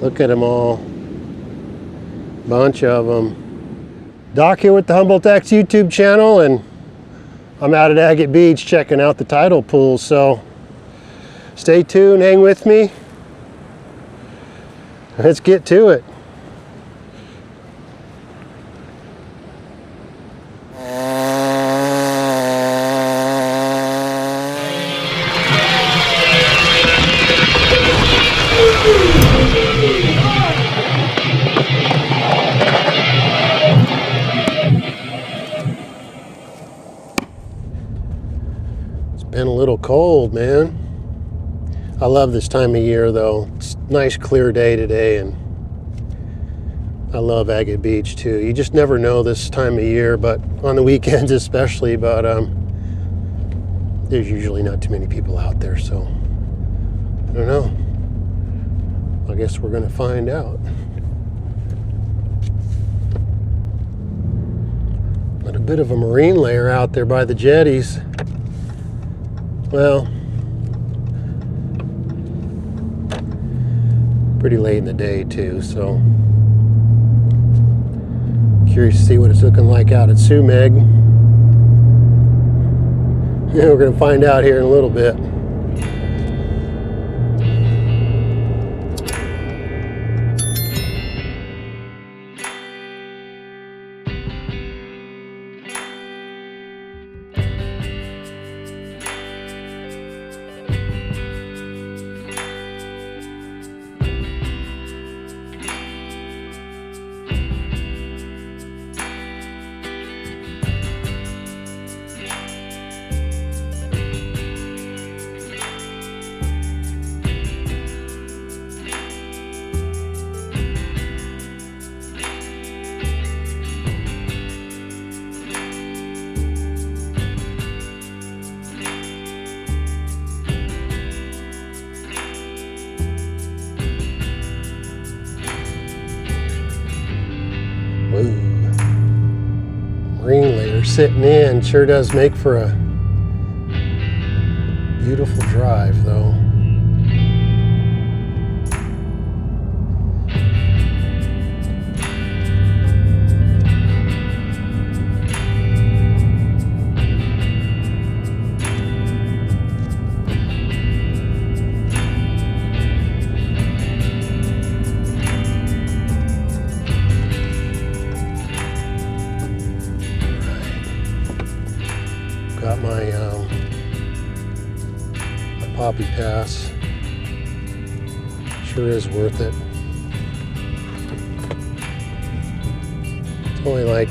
Look at them all. Bunch of them. Doc here with the Humboldt X YouTube channel, and I'm out at Agate Beach checking out the tidal pools, so stay tuned, hang with me. Let's get to it. Been a little cold, man. I love this time of year though. It's a nice clear day today, and I love Agate Beach too. You just never know this time of year, but on the weekends especially, but there's usually not too many people out there, so I don't know. I guess we're gonna find out. Got a bit of a marine layer out there by the jetties. Well, pretty late in the day too, so curious to see what it's looking like out at Sue-Meg. Yeah, we're going to find out here in a little bit. Whoa. Marine layer sitting in sure does make for a beautiful drive though. Got my poppy pass. Sure is worth it. It's only like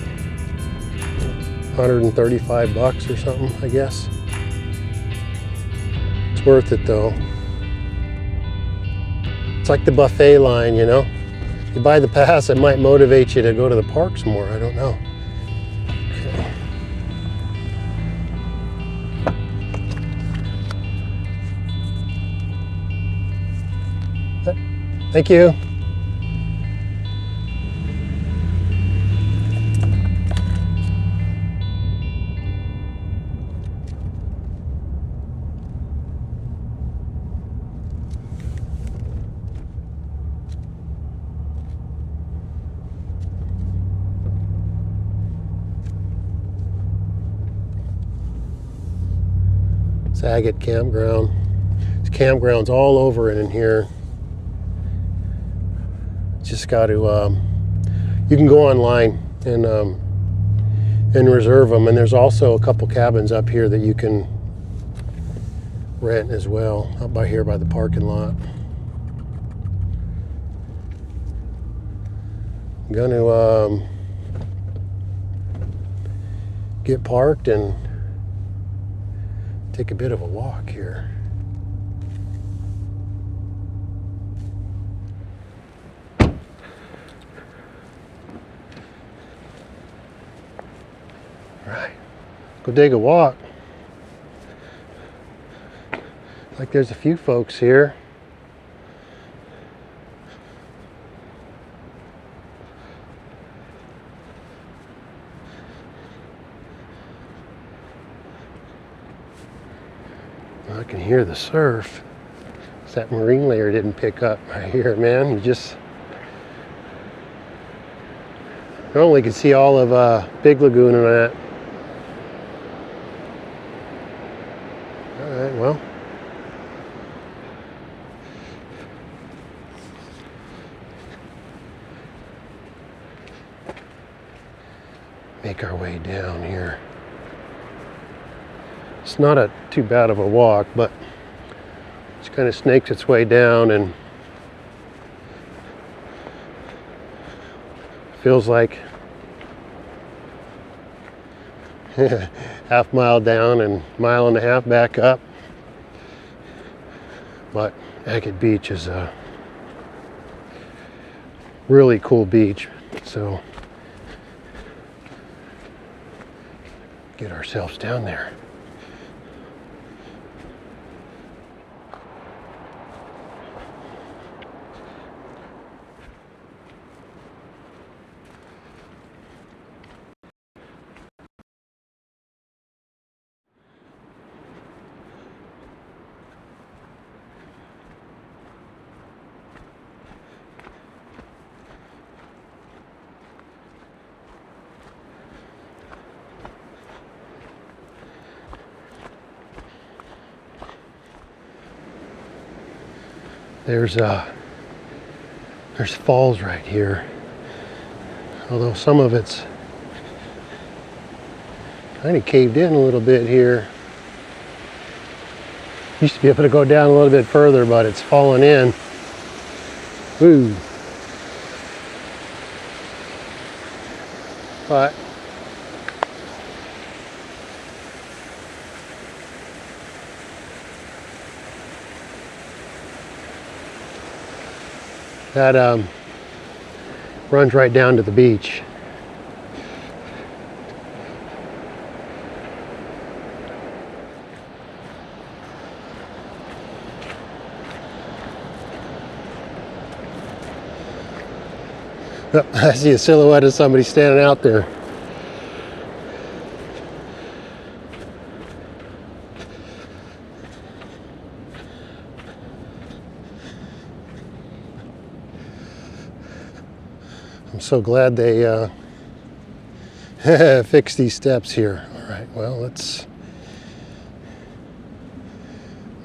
135 bucks or something, I guess. It's worth it though. It's like the buffet line, you know? If you buy the pass, it might motivate you to go to the parks more. I don't know. Thank you. It's Agate Campground. There's campgrounds all over it in here. Just got to, you can go online and reserve them, and there's also a couple cabins up here that you can rent as well, up by here by the parking lot. I'm going to get parked and take a bit of a walk here. Right, go take a walk. Like there's a few folks here. I can hear the surf. That marine layer didn't pick up right here, man. You just only can see all of Big Lagoon in that. All right, well. Make our way down here. It's not too bad of a walk, but it's kind of snakes its way down and feels like half mile down and mile and a half back up. But Agate Beach is a really cool beach, so get ourselves down there. There's falls right here, although some of it's kind of caved in a little bit here. Used to be able to go down a little bit further, but it's fallen in. Ooh. But that runs right down to the beach. Oh, I see a silhouette of somebody standing out there. I'm so glad they fixed these steps here. All right, well, let's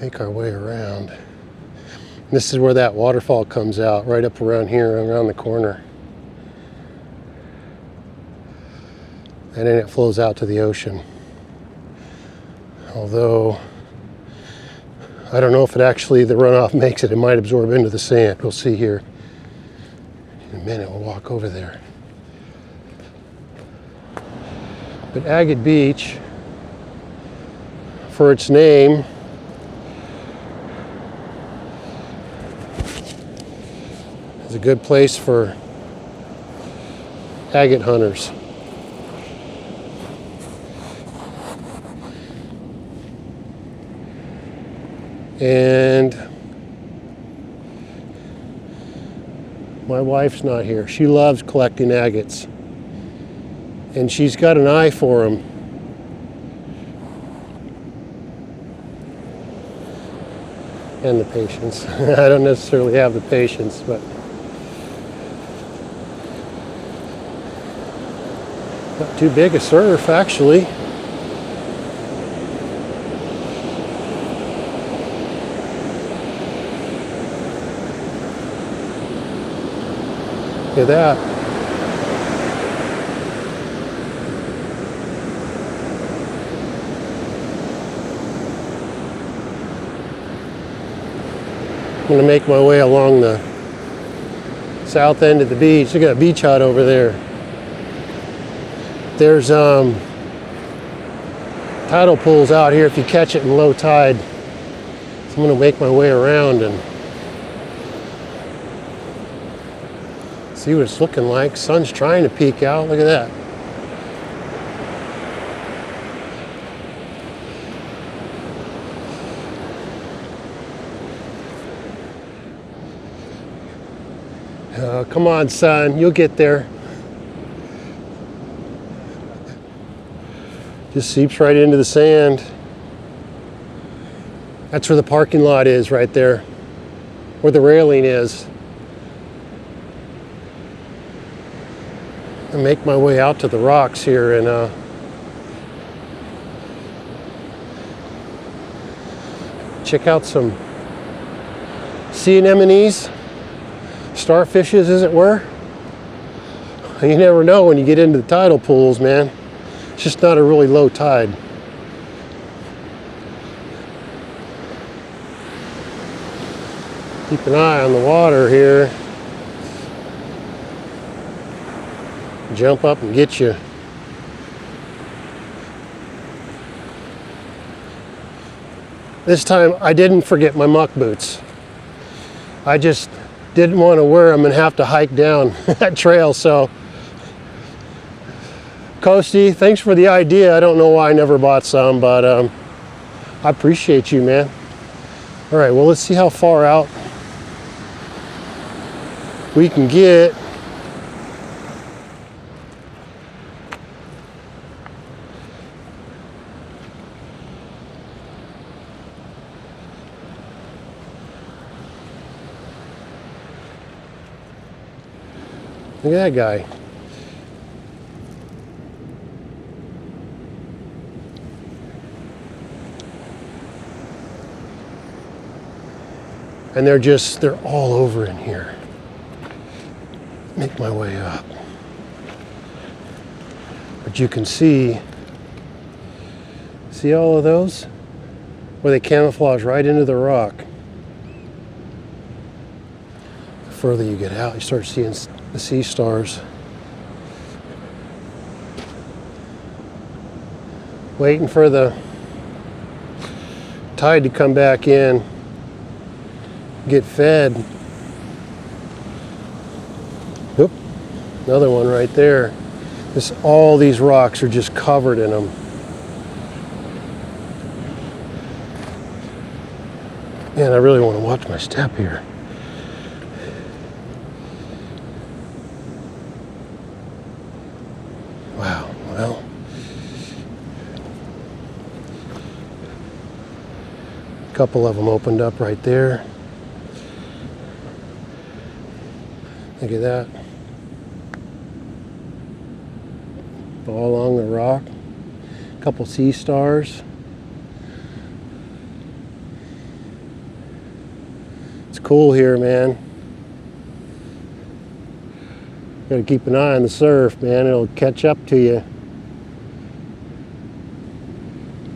make our way around. This is where that waterfall comes out, right up around here, around the corner. And then it flows out to the ocean. Although, I don't know if it actually, the runoff makes it. It might absorb into the sand. We'll see here. In a minute, we'll walk over there. But Agate Beach, for its name, is a good place for agate hunters. And my wife's not here. She loves collecting agates. And she's got an eye for them. And the patience. I don't necessarily have the patience, but not too big a surf, actually. Look at that. I'm going to make my way along the south end of the beach. Look at that beach hut over there. There's tidal pools out here if you catch it in low tide. So I'm going to make my way around and see what it's looking like. Sun's trying to peek out. Look at that. Come on, son, you'll get there. Just seeps right into the sand. That's where the parking lot is right there. where the railing is. And make my way out to the rocks here and check out some sea anemones, starfishes as it were. And you never know when you get into the tidal pools, man. It's just not a really low tide. Keep an eye on the water here. Jump up and get you. This time I didn't forget my muck boots. I just didn't want to wear them and have to hike down that trail. So, Coasty, thanks for the idea. I don't know why I never bought some, but I appreciate you, man. All right, well, let's see how far out we can get. Look at that guy. And they're all over in here. Make my way up. But you can see all of those? Where they camouflage right into the rock. The further you get out, you start seeing the sea stars. Waiting for the tide to come back in, get fed. Oop, another one right there. All these rocks are just covered in them. Man, I really want to watch my step here. Wow, well. A couple of them opened up right there. Look at that. All along the rock. A couple sea stars. It's cool here, man. Gotta keep an eye on the surf, man. It'll catch up to you.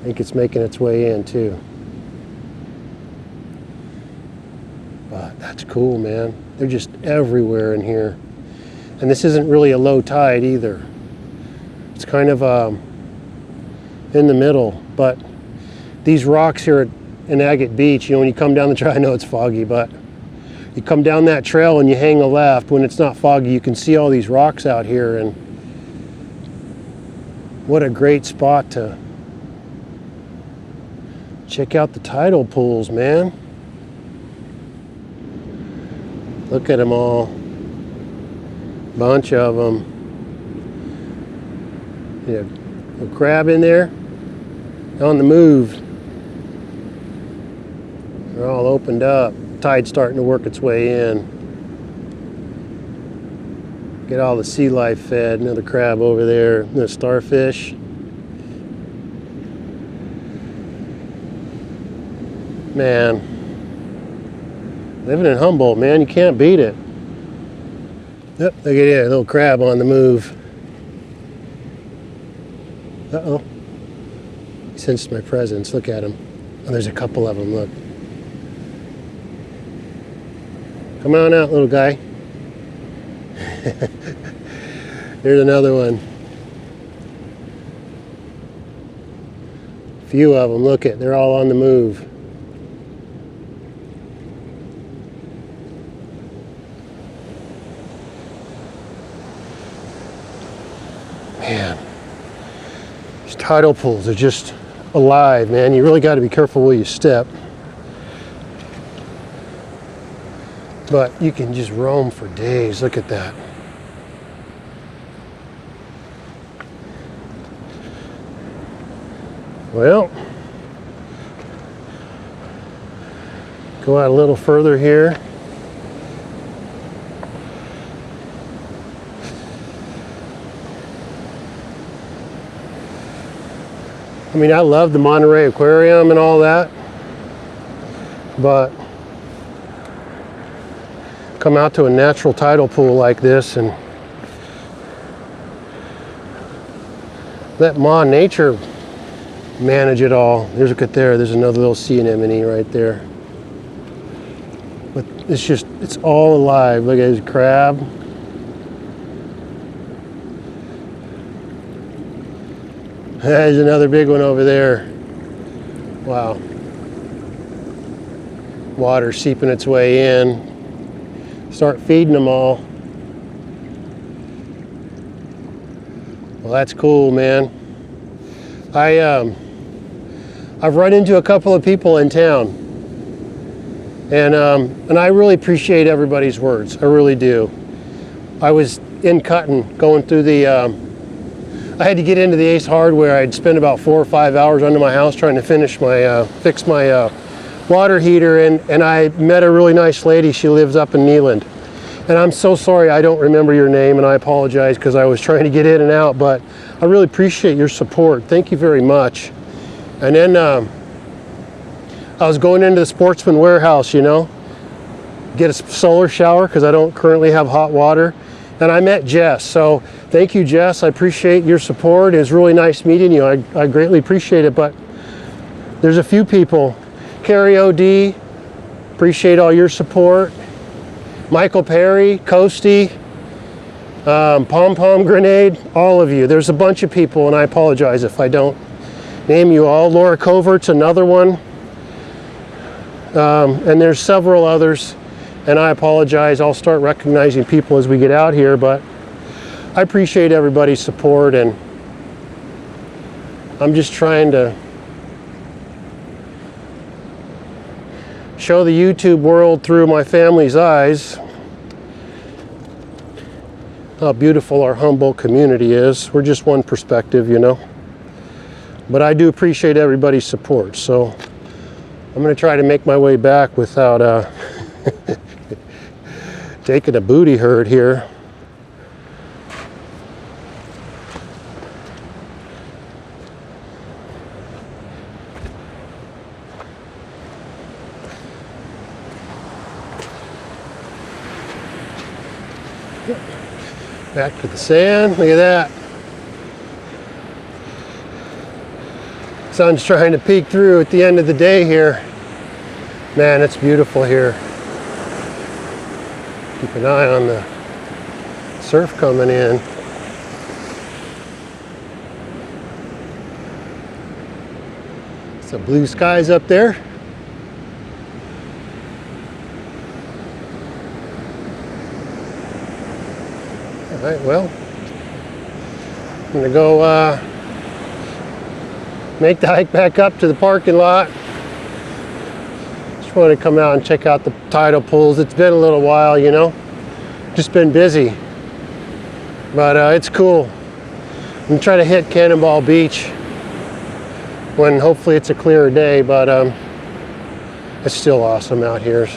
I think it's making its way in too. But that's cool, man. They're just everywhere in here. And this isn't really a low tide either. It's kind of in the middle. But these rocks here in Agate Beach, you know, when you come down the trail, I know it's foggy, but you come down that trail and you hang a left. When it's not foggy, you can see all these rocks out here, and what a great spot to check out the tidal pools, man. Look at them all. Bunch of them. Yeah, a crab in there, on the move. They're all opened up. Tide's starting to work its way in. Get all the sea life fed. Another crab over there. Another starfish. Man, living in Humboldt, man, you can't beat it. Yep, look at that little crab on the move. Uh-oh. He sensed my presence. Look at him. Oh, there's a couple of them, look. Come on out, little guy. Here's another one. A few of them, look at, they're all on the move. Man, these tidal pools are just alive, man. You really got to be careful where you step. But you can just roam for days. Look at that. Well, go out a little further here. mean, I love the Monterey Aquarium and all that, but come out to a natural tidal pool like this and let Ma Nature manage it all. There's, look at there, there's another little sea anemone right there. But it's just, it's all alive. Look at his crab. There's another big one over there. Wow. Water seeping its way in. Start feeding them all. Well, that's cool, man. I've run into a couple of people in town, and I really appreciate everybody's words. I really do. I was in Cutton going through the. I had to get into the Ace Hardware. I'd spent about 4 or 5 hours under my house trying to finish my fix my water heater, and I met a really nice lady. She lives up in Neyland. And I'm so sorry I don't remember your name, and I apologize because I was trying to get in and out, but I really appreciate your support. Thank you very much. And then I was going into the Sportsman Warehouse, you know, get a solar shower because I don't currently have hot water. And I met Jess. So thank you, Jess. I appreciate your support. It was really nice meeting you. I greatly appreciate it. But there's a few people. Carrie O.D., appreciate all your support. Michael Perry, Coasty, Pom Pom Grenade, all of you. There's a bunch of people, and I apologize if I don't name you all. Laura Covert's another one. And there's several others, and I apologize. I'll start recognizing people as we get out here, but I appreciate everybody's support, and I'm just trying to show the YouTube world through my family's eyes how beautiful our Humboldt community is. We're just one perspective, you know. But I do appreciate everybody's support, so I'm going to try to make my way back without taking a booty hurt here. Back to the sand. Look at that. Sun's trying to peek through at the end of the day here. Man, it's beautiful here. Keep an eye on the surf coming in. Some blue skies up there. All right, well, I'm gonna go make the hike back up to the parking lot. Just want to come out and check out the tidal pools. It's been a little while, you know, just been busy, but it's cool. I'm gonna try to hit Cannonball Beach when hopefully it's a clearer day, but it's still awesome out here.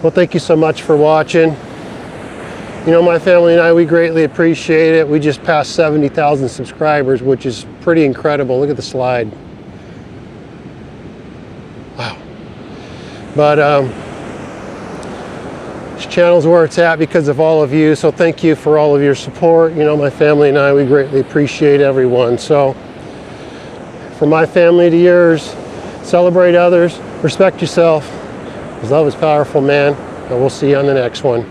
Well, thank you so much for watching. You know, my family and I, we greatly appreciate it. We just passed 70,000 subscribers, which is pretty incredible. Look at the slide. Wow. But this channel's where it's at because of all of you. So thank you for all of your support. You know, my family and I, we greatly appreciate everyone. So from my family to yours, celebrate others, respect yourself. Because love is powerful, man. And we'll see you on the next one.